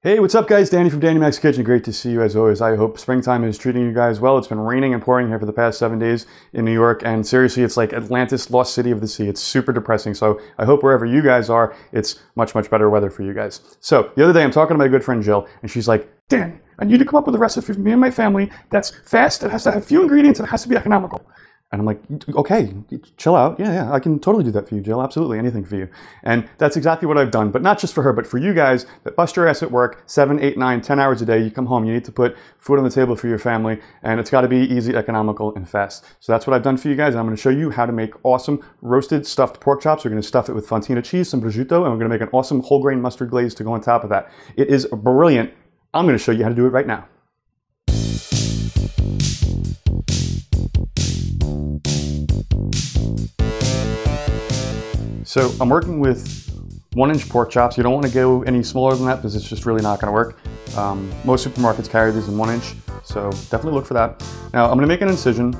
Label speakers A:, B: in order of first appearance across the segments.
A: Hey, what's up guys? Danny from Danny Mac's Kitchen. Great to see you as always. I hope springtime is treating you guys well. It's been raining and pouring here for the past 7 days in New York, and seriously, it's like Atlantis, lost city of the sea. It's super depressing. So I hope wherever you guys are, it's much, much better weather for you guys. So the other day I'm talking to my good friend Jill, and she's like, Dan, I need to come up with a recipe for me and my family that's fast, it has to have few ingredients, and it has to be economical. And I'm like, okay, chill out. Yeah, I can totally do that for you, Jill. Absolutely, anything for you. And that's exactly what I've done, but not just for her, but for you guys that bust your ass at work 7, 8, 9, 10 hours a day. You come home, you need to put food on the table for your family, and it's got to be easy, economical, and fast. So that's what I've done for you guys. I'm going to show you how to make awesome roasted stuffed pork chops. We're going to stuff it with Fontina Cheese, some prosciutto, and we're going to make an awesome whole grain mustard glaze to go on top of that. It is brilliant. I'm going to show you how to do it right now. So I'm working with 1-inch pork chops. You don't want to go any smaller than that because it's just really not going to work. Most supermarkets carry these in 1-inch, so definitely look for that. Now I'm going to make an incision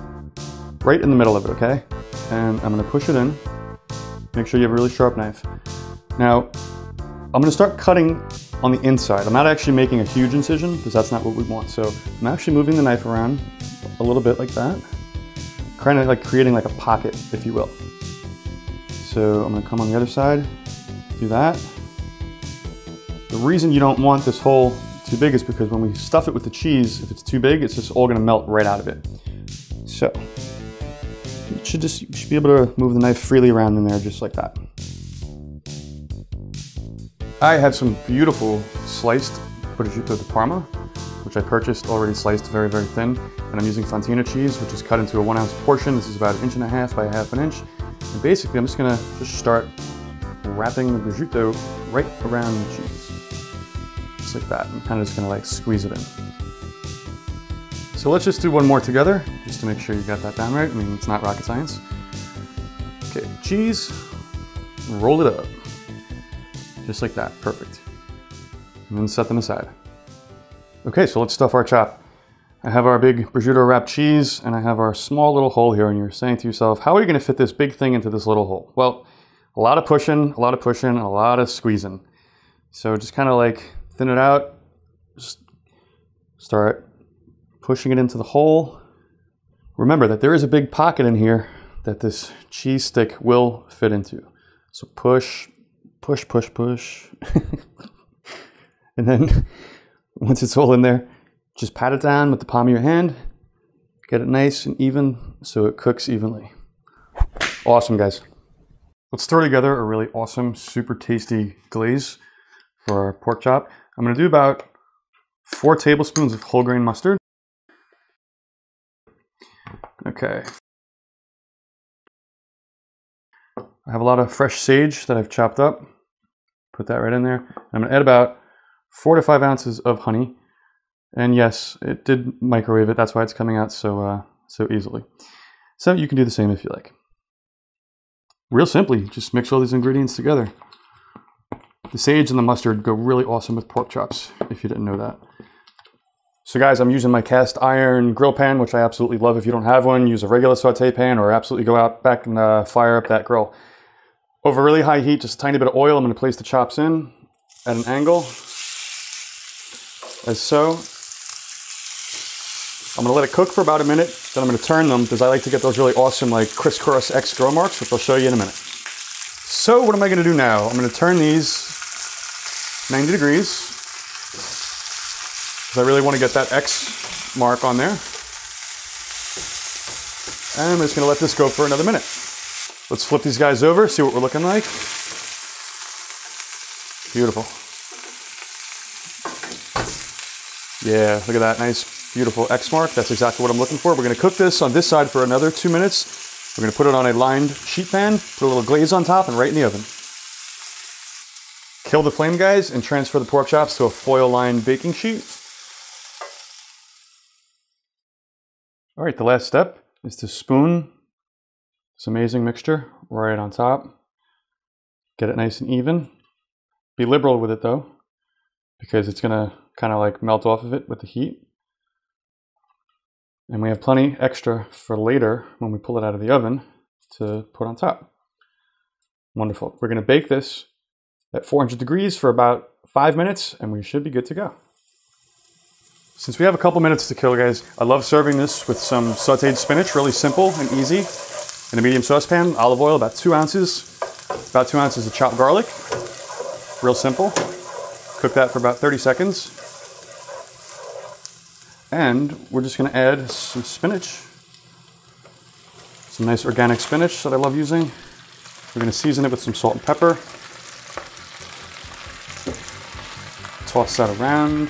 A: right in the middle of it, okay? And I'm going to push it in. Make sure you have a really sharp knife. Now I'm going to start cutting on the inside. I'm not actually making a huge incision because that's not what we want. So I'm actually moving the knife around a little bit like that, kind of like creating like a pocket, if you will. So I'm going to come on the other side, do that. The reason you don't want this hole too big is because when we stuff it with the cheese, if it's too big, it's just all going to melt right out of it. So you should be able to move the knife freely around in there just like that. I have some beautiful sliced prosciutto di Parma, which I purchased already sliced very, very thin. And I'm using Fontina cheese, which is cut into a 1-ounce portion. This is about 1.5 inches by 1/2 inch. And basically, I'm just gonna start wrapping the prosciutto right around the cheese. Just like that. I'm kind of just gonna like squeeze it in. So let's just do one more together, just to make sure you got that down right. I mean, it's not rocket science. Okay, cheese, roll it up. Just like that, perfect. And then set them aside. Okay, so let's stuff our chop. I have our big prosciutto wrapped cheese, and I have our small little hole here, and you're saying to yourself, how are you gonna fit this big thing into this little hole? Well, a lot of pushing, and a lot of squeezing. So just kind of like thin it out, just start pushing it into the hole. Remember that there is a big pocket in here that this cheese stick will fit into. So push, push, push, push. And then once it's all in there, just pat it down with the palm of your hand, get it nice and even so it cooks evenly. Awesome, guys. Let's throw together a really awesome, super tasty glaze for our pork chop. I'm gonna do about 4 tablespoons of whole grain mustard. Okay. I have a lot of fresh sage that I've chopped up. Put that right in there. I'm gonna add about 4 to 5 ounces of honey. And yes, it did microwave it. That's why it's coming out so easily. So you can do the same if you like. Real simply, just mix all these ingredients together. The sage and the mustard go really awesome with pork chops, if you didn't know that. So guys, I'm using my cast iron grill pan, which I absolutely love. If you don't have one, use a regular saute pan or absolutely go out back and fire up that grill. Over really high heat, just a tiny bit of oil. I'm going to place the chops in at an angle, as so. I'm gonna let it cook for about a minute, then I'm gonna turn them because I like to get those really awesome like crisscross X grill marks, which I'll show you in a minute. So what am I gonna do now? I'm gonna turn these 90 degrees because I really want to get that X mark on there. And I'm just gonna let this go for another minute. Let's flip these guys over, see what we're looking like. Beautiful. Yeah, look at that nice, beautiful X mark. That's exactly what I'm looking for. We're going to cook this on this side for another 2 minutes. We're going to put it on a lined sheet pan, put a little glaze on top, and right in the oven. Kill the flame, guys, and transfer the pork chops to a foil-lined baking sheet. All right, the last step is to spoon this amazing mixture right on top. Get it nice and even. Be liberal with it, though, because it's going to kind of like melt off of it with the heat. And we have plenty extra for later when we pull it out of the oven to put on top. Wonderful. We're going to bake this at 400 degrees for about 5 minutes and we should be good to go. Since we have a couple minutes to kill, guys, I love serving this with some sauteed spinach, really simple and easy. In a medium saucepan, olive oil, about 2 ounces. About 2 ounces of chopped garlic. Real simple. Cook that for about 30 seconds. And we're just gonna add some spinach. Some nice organic spinach that I love using. We're gonna season it with some salt and pepper. Toss that around.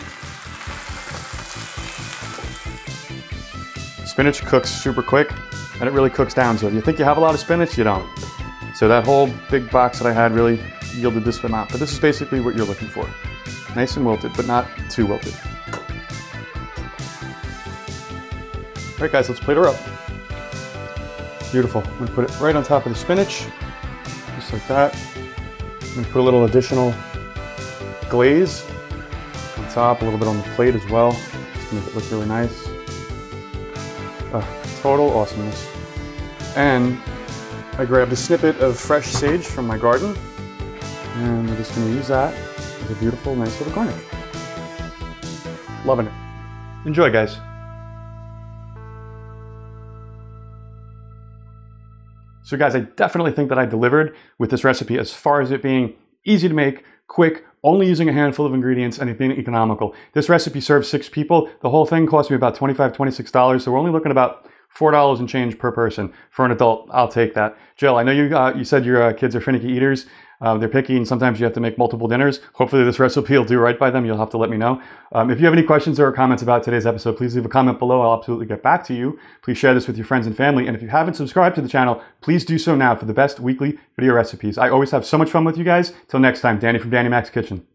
A: Spinach cooks super quick and it really cooks down. So if you think you have a lot of spinach, you don't. So that whole big box that I had really yielded this amount. But this is basically what you're looking for. Nice and wilted, but not too wilted. All right, guys, let's plate her up. Beautiful. I'm gonna put it right on top of the spinach, just like that. I'm gonna put a little additional glaze on top, a little bit on the plate as well, just to make it look really nice. Total awesomeness. And I grabbed a snippet of fresh sage from my garden, and we're just gonna use that as a beautiful, nice little garnish. Loving it. Enjoy, guys. So guys, I definitely think that I delivered with this recipe as far as it being easy to make, quick, only using a handful of ingredients, and it being economical. This recipe serves 6 people. The whole thing cost me about $25, $26, so we're only looking about $4 and change per person. For an adult, I'll take that. Jill, I know you said your kids are finicky eaters. They're picky and sometimes you have to make multiple dinners. Hopefully this recipe will do right by them. You'll have to let me know. If you have any questions or comments about today's episode, please leave a comment below. I'll absolutely get back to you. Please share this with your friends and family. And if you haven't subscribed to the channel, please do so now for the best weekly video recipes. I always have so much fun with you guys. Till next time, Danny from Danny Mac's Kitchen.